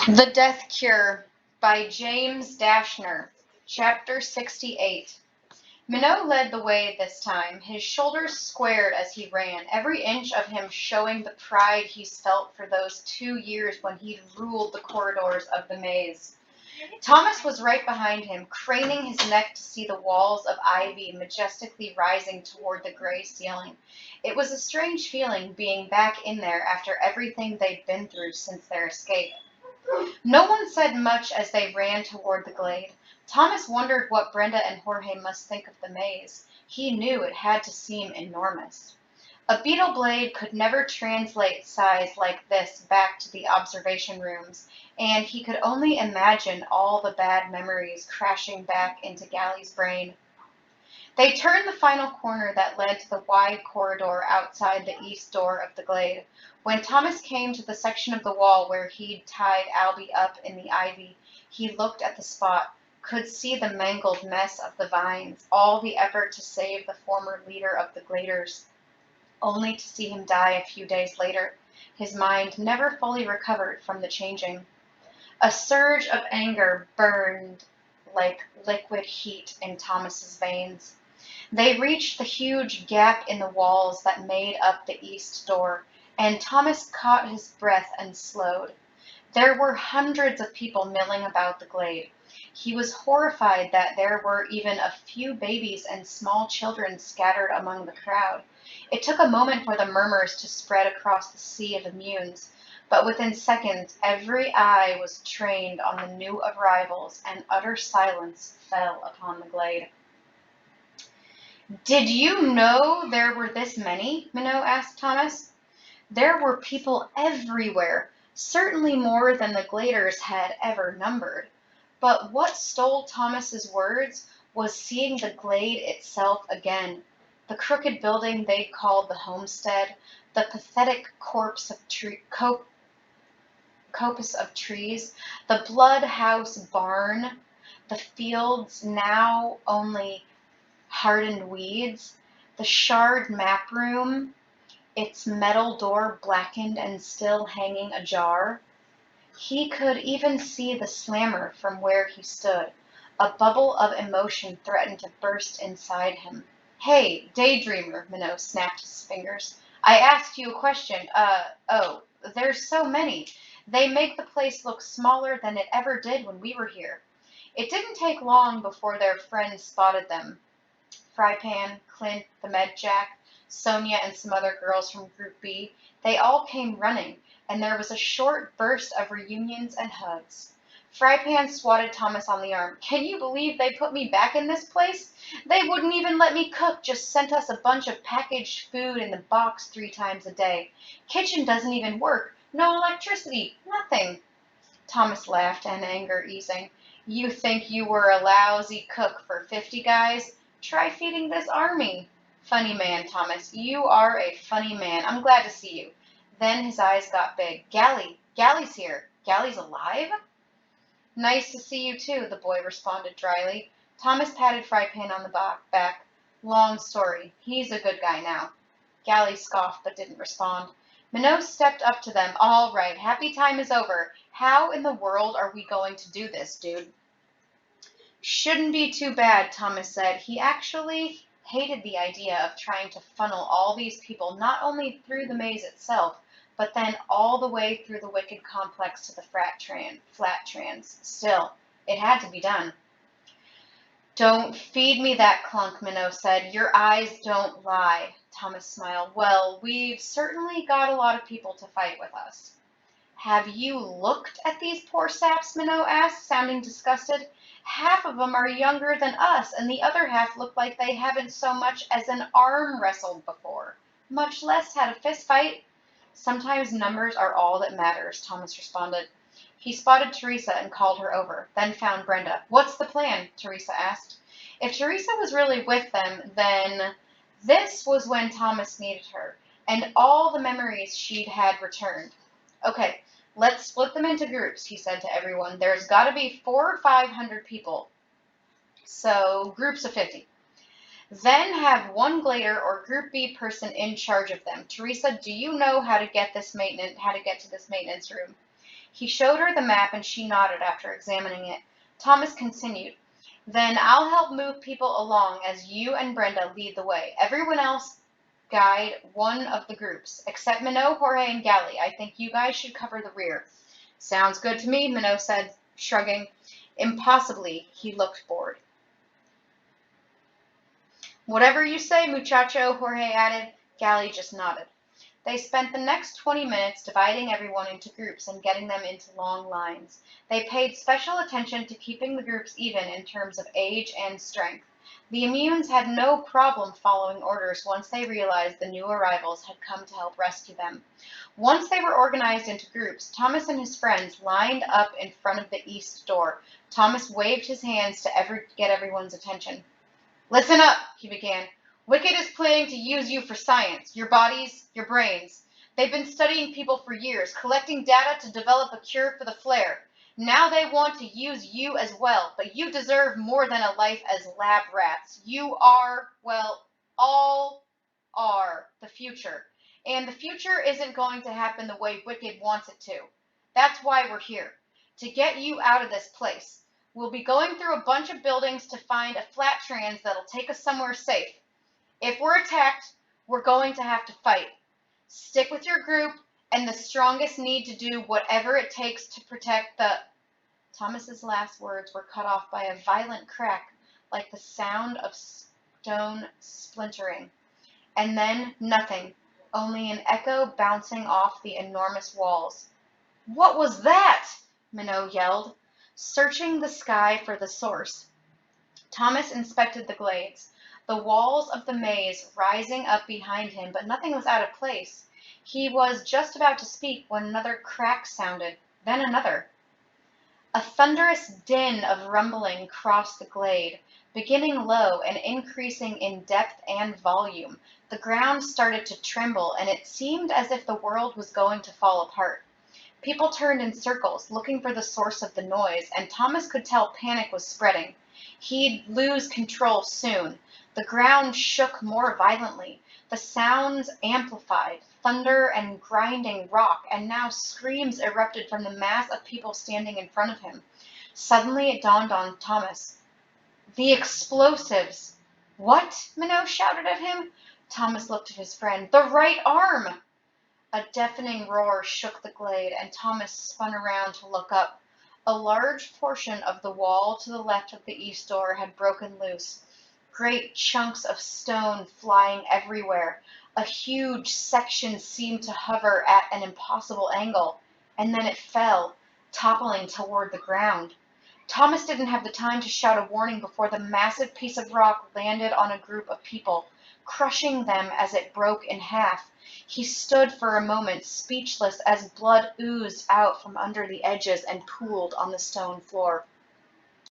The Death Cure by James Dashner, Chapter 68. Minot led the way this time, his shoulders squared as he ran, every inch of him showing the pride he's felt for those 2 years when he'd ruled the corridors of the maze. Thomas was right behind him, craning his neck to see the walls of ivy majestically rising toward the gray ceiling. It was a strange feeling being back in there after everything they'd been through since their escape. No one said much as they ran toward the glade. Thomas wondered what Brenda and Jorge must think of the maze. He knew it had to seem enormous. A beetle blade could never translate size like this back to the observation rooms, and he could only imagine all the bad memories crashing back into Gally's brain. They turned the final corner that led to the wide corridor outside the east door of the glade. When Thomas came to the section of the wall where he'd tied Albie up in the ivy, he looked at the spot, could see the mangled mess of the vines, all the effort to save the former leader of the Gladers, only to see him die a few days later, his mind never fully recovered from the changing. A surge of anger burned like liquid heat in Thomas's veins. They reached the huge gap in the walls that made up the east door, and Thomas caught his breath and slowed. There were hundreds of people milling about the glade. He was horrified that there were even a few babies and small children scattered among the crowd. It took a moment for the murmurs to spread across the sea of immunes, but within seconds every eye was trained on the new arrivals, and utter silence fell upon the glade. "Did you know there were this many?" Minot asked Thomas. There were people everywhere, certainly more than the Gladers had ever numbered. But what stole Thomas's words was seeing the glade itself again. The crooked building they'd called the homestead, the pathetic coppice of trees, the blood house barn, the fields now only hardened weeds, the shard map room, its metal door blackened and still hanging ajar. He could even see the slammer from where he stood. A bubble of emotion threatened to burst inside him. "Hey, daydreamer," Minot snapped his fingers. "I asked you a question. Oh, there's so many. They make the place look smaller than it ever did when we were here." It didn't take long before their friends spotted them. Frypan, Clint, the Med Jack, Sonia, and some other girls from Group B, they all came running, and there was a short burst of reunions and hugs. Frypan swatted Thomas on the arm. "Can you believe they put me back in this place? They wouldn't even let me cook, just sent us a bunch of packaged food in the box 3 times a day. Kitchen doesn't even work. No electricity. Nothing." Thomas laughed, and anger easing. "You think you were a lousy cook for 50 guys? Try feeding this army." "Funny man, Thomas. You are a funny man. I'm glad to see you." Then his eyes got big. Gally's here. Gally's alive?" "Nice to see you too," the boy responded dryly. Thomas patted Frypan on the back. "Long story. He's a good guy now." Gally scoffed but didn't respond. Minot stepped up to them. "All right, happy time is over. How in the world are we going to do this, dude?" "Shouldn't be too bad," Thomas said. He actually hated the idea of trying to funnel all these people not only through the maze itself, but then all the way through the wicked complex to the flat trans. Still, it had to be done. "Don't feed me that clunk," Minot said. "Your eyes don't lie." Thomas smiled. "Well, we've certainly got a lot of people to fight with us." "Have you looked at these poor saps?" Minot asked, sounding disgusted. "Half of them are younger than us, and the other half look like they haven't so much as an arm wrestled before, much less had a fist fight." "Sometimes numbers are all that matters," Thomas responded. He spotted Teresa and called her over, then found Brenda. "What's the plan?" Teresa asked. If Teresa was really with them, then this was when Thomas needed her, and all the memories she'd had returned. "Okay, let's split them into groups," he said to everyone. "There's got to be 400 or 500 people, so groups of 50. Then have one Glader or Group B person in charge of them. Teresa, do you know how to get to this maintenance room?" He showed her the map and she nodded after examining it. Thomas continued, "Then I'll help move people along as you and Brenda lead the way. Everyone else guide one of the groups, except Minot, Jorge, and Gally. I think you guys should cover the rear." "Sounds good to me," Minot said, shrugging. Impossibly, he looked bored. "Whatever you say, muchacho," Jorge added. Gally just nodded. They spent the next 20 minutes dividing everyone into groups and getting them into long lines. They paid special attention to keeping the groups even in terms of age and strength. The immunes had no problem following orders once they realized the new arrivals had come to help rescue them. Once they were organized into groups, Thomas and his friends lined up in front of the east door. Thomas waved his hands to get everyone's attention. "Listen up," he began. "Wicked is planning to use you for science, your bodies, your brains. They've been studying people for years, collecting data to develop a cure for the flare. Now they want to use you as well, but you deserve more than a life as lab rats. You are, well, all are the future. And the future isn't going to happen the way Wicked wants it to. That's why we're here, to get you out of this place. We'll be going through a bunch of buildings to find a flat trans that'll take us somewhere safe. If we're attacked, we're going to have to fight. Stick with your group, and the strongest need to do whatever it takes to protect the—" Thomas's last words were cut off by a violent crack, like the sound of stone splintering. And then nothing, only an echo bouncing off the enormous walls. "What was that?" Minot yelled, searching the sky for the source. Thomas inspected the glades, the walls of the maze rising up behind him, but nothing was out of place. He was just about to speak when another crack sounded, then another. A thunderous din of rumbling crossed the glade, beginning low and increasing in depth and volume. The ground started to tremble, and it seemed as if the world was going to fall apart. People turned in circles, looking for the source of the noise, and Thomas could tell panic was spreading. He'd lose control soon. The ground shook more violently. The sounds amplified, thunder and grinding rock, and now screams erupted from the mass of people standing in front of him. Suddenly it dawned on Thomas. The explosives! "What?" Minot shouted at him. Thomas looked at his friend. "The right arm!" A deafening roar shook the glade, and Thomas spun around to look up. A large portion of the wall to the left of the east door had broken loose, great chunks of stone flying everywhere. A huge section seemed to hover at an impossible angle, and then it fell, toppling toward the ground. Thomas didn't have the time to shout a warning before the massive piece of rock landed on a group of people, crushing them as it broke in half. He stood for a moment, speechless, as blood oozed out from under the edges and pooled on the stone floor.